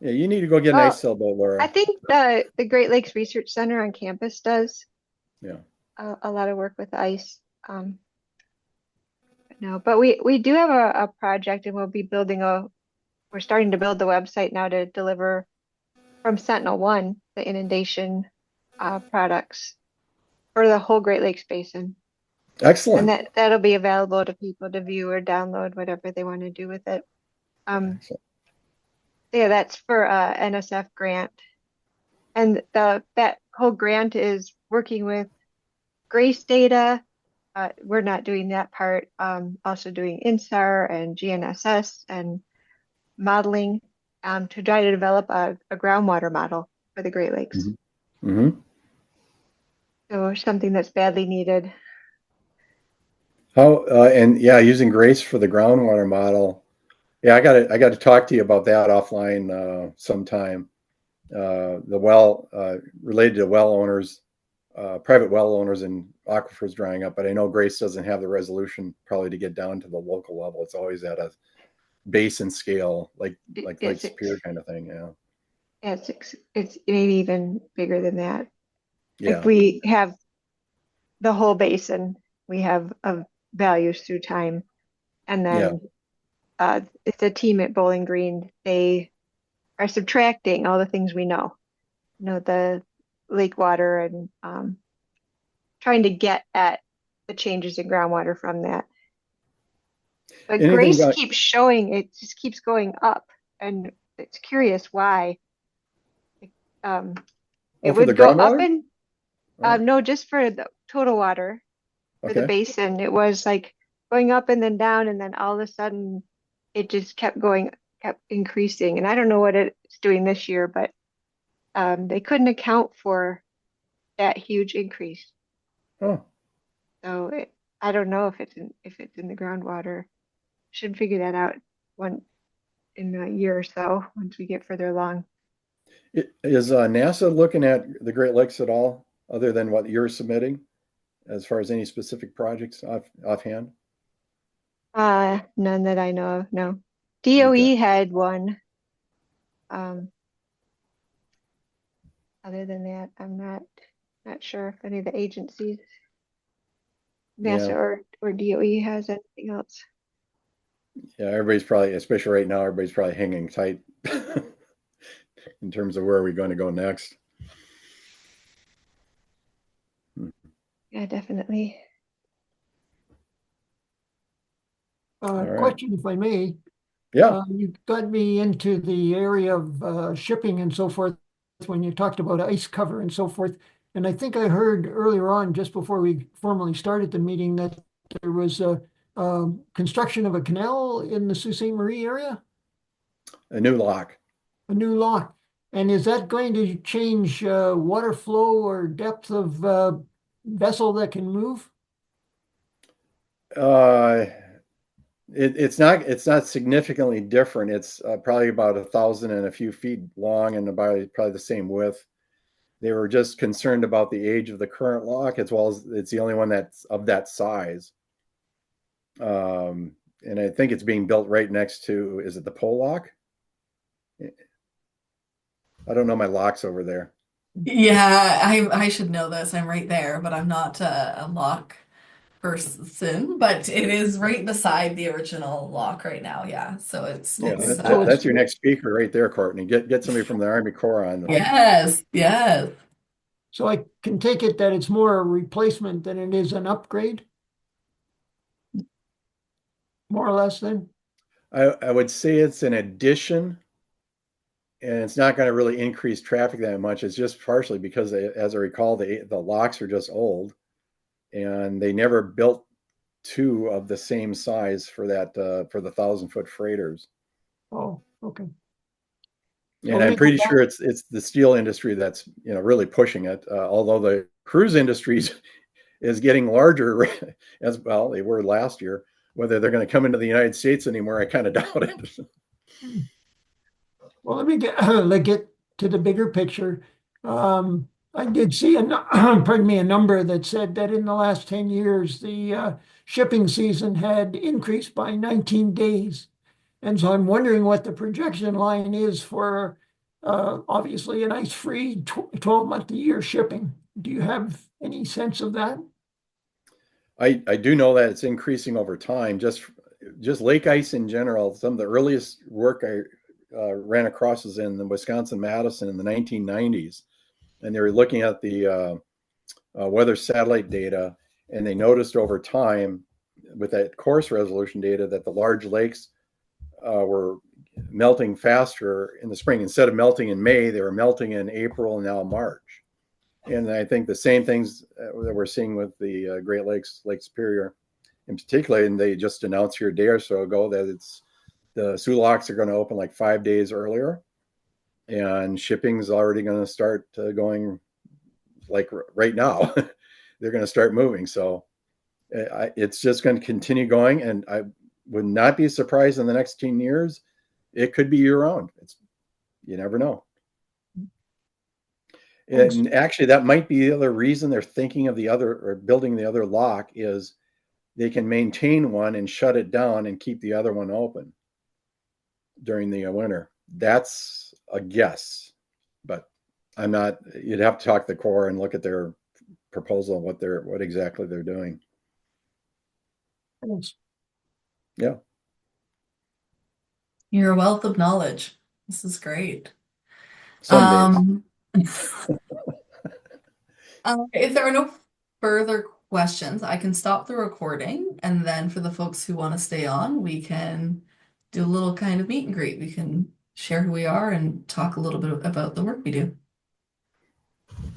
[SPEAKER 2] Yeah, you need to go get an
[SPEAKER 6] Oh,
[SPEAKER 2] ice sailboat,
[SPEAKER 6] I
[SPEAKER 2] Laura.
[SPEAKER 6] think the Great Lakes Research Center on campus does
[SPEAKER 2] Yeah.
[SPEAKER 6] a lot of work with ice. No, but we do have a project, and we'll be we're starting to build the website now to deliver from Sentinel-1, the inundation products for the whole Great Lakes Basin. And
[SPEAKER 2] Excellent.
[SPEAKER 6] that'll be available to people to view or download whatever they want to do with it.
[SPEAKER 2] Excellent.
[SPEAKER 6] Yeah, that's for NSF grant. And that whole grant is working with GRACE data. We're not doing that part. Also doing INSAR and GNSS and modeling to try to develop a groundwater model for the Great Lakes.
[SPEAKER 2] Mm-hmm. Mm-hmm.
[SPEAKER 6] So something that's badly needed.
[SPEAKER 2] And yeah, using Grace for the groundwater model. Yeah, I got to talk to you about that offline sometime. The well related to well owners, private well owners and aquifers drying up. But I know Grace doesn't have the resolution probably to get down to the local level. It's always at a basin scale, like Lake
[SPEAKER 6] It's
[SPEAKER 2] Superior kind of thing. Yeah.
[SPEAKER 6] it's maybe even bigger than that. Like
[SPEAKER 2] Yeah.
[SPEAKER 6] we have the whole basin, we have values through time, and
[SPEAKER 2] Yeah.
[SPEAKER 6] then it's a team at Bowling Green. They are subtracting all the things we know, the lake water, and trying to get at the changes in groundwater from that. But
[SPEAKER 2] Anything
[SPEAKER 6] Grace
[SPEAKER 2] about
[SPEAKER 6] keeps showing it just keeps going up, and it's curious why. Um, it
[SPEAKER 2] for the
[SPEAKER 6] would go up
[SPEAKER 2] groundwater?
[SPEAKER 6] and
[SPEAKER 2] Oh,
[SPEAKER 6] no, just for the total water for the
[SPEAKER 2] okay.
[SPEAKER 6] basin, it was like going up and then down, and then all of a sudden it just kept increasing. And I don't know what it's doing this year, but they couldn't account for that huge increase.
[SPEAKER 2] Oh,
[SPEAKER 6] So I don't know if it's in the groundwater. Should figure that out one in a year or so once we get further along.
[SPEAKER 2] is NASA looking at the Great Lakes at all, other than what you're submitting, as far as any specific projects offhand?
[SPEAKER 6] None that I know of, no.
[SPEAKER 2] Okay.
[SPEAKER 6] DOE had one. Um, Other than that, I'm not sure if any of the agencies,
[SPEAKER 2] Yeah.
[SPEAKER 6] NASA or DOE has anything else.
[SPEAKER 2] Yeah. Everybody's probably, especially right now, everybody's probably hanging tight in terms of where we're going to go next. Hmm.
[SPEAKER 6] Yeah, definitely.
[SPEAKER 2] All right.
[SPEAKER 5] Question, if I may.
[SPEAKER 2] Yeah.
[SPEAKER 5] You got me into the area of shipping and so forth when you talked about ice cover and so forth. And I think I heard earlier on, just before we formally started the meeting, that there was a construction of a canal in the Sault Ste. Marie area,
[SPEAKER 2] A new lock.
[SPEAKER 5] a new lock. And is that going to change water flow or depth of vessel that can move?
[SPEAKER 2] Uh, it's not significantly different. It's probably about 1,000 and a few feet long and about probably the same width. They were just concerned about the age of the current lock, as well as it's the only one that's of that size. And I think it's being built right next to, is it the pole lock? I don't know my locks over there.
[SPEAKER 1] Yeah, I should know this. I'm right there, but I'm not a lock person. But it is right beside the original lock right now. Yeah, so
[SPEAKER 2] Yeah,
[SPEAKER 1] it's
[SPEAKER 5] So it's
[SPEAKER 2] that's your next speaker right there, Courtney. Get somebody from the Army Corps on.
[SPEAKER 1] yes, yes.
[SPEAKER 5] so I can take it that it's more a replacement than it is an upgrade, more or less then?
[SPEAKER 2] I would say it's an addition, and it's not going to really increase traffic that much. It's just partially because, as I recall, the locks are just old, and they never built two of the same size for that for the 1,000-foot freighters.
[SPEAKER 5] Oh, okay.
[SPEAKER 2] And
[SPEAKER 5] let
[SPEAKER 2] I'm
[SPEAKER 5] me go
[SPEAKER 2] pretty
[SPEAKER 5] back.
[SPEAKER 2] sure it's the steel industry that's really pushing it. Although the cruise industries is getting larger as well. They were last year. Whether they're going to come into the United States anymore, I kind of doubt it.
[SPEAKER 5] Well, let me get to the bigger picture. I did see pardon me, a number that said that in the last 10 years, the shipping season had increased by 19 days. And so I'm wondering what the projection line is for obviously an ice-free 12-month a year shipping. Do you have any sense of that?
[SPEAKER 2] I do know that it's increasing over time. Just lake ice in general. Some of the earliest work I ran across is in the Wisconsin-Madison in the 1990s, and they were looking at the weather satellite data, and they noticed over time with that coarse resolution data that the large lakes were melting faster in the spring. Instead of melting in May, they were melting in April and now March. And I think the same things that we're seeing with the Great Lakes, Lake Superior in particular, and they just announced here a day or so ago that it's the Sulaks are going to open like 5 days earlier, and shipping's already going to start going like right now. They're going to start moving. So it's just going to continue going, and I would not be surprised in the next 10 years. It could be year-round. You never know.
[SPEAKER 5] Thanks.
[SPEAKER 2] And actually, that might be the other reason they're thinking of the other or building the other lock is they can maintain one and shut it down and keep the other one open during the winter. That's a guess, but I'm not. You'd have to talk to the Corps and look at their proposal, what exactly they're doing.
[SPEAKER 5] Thanks.
[SPEAKER 2] Yeah.
[SPEAKER 1] You're a wealth of knowledge. This is great.
[SPEAKER 2] Some days.
[SPEAKER 1] If there are no further questions, I can stop the recording, and then for the folks who want to stay on, we can do a little kind of meet and greet. We can share who we are and talk a little bit about the work we do.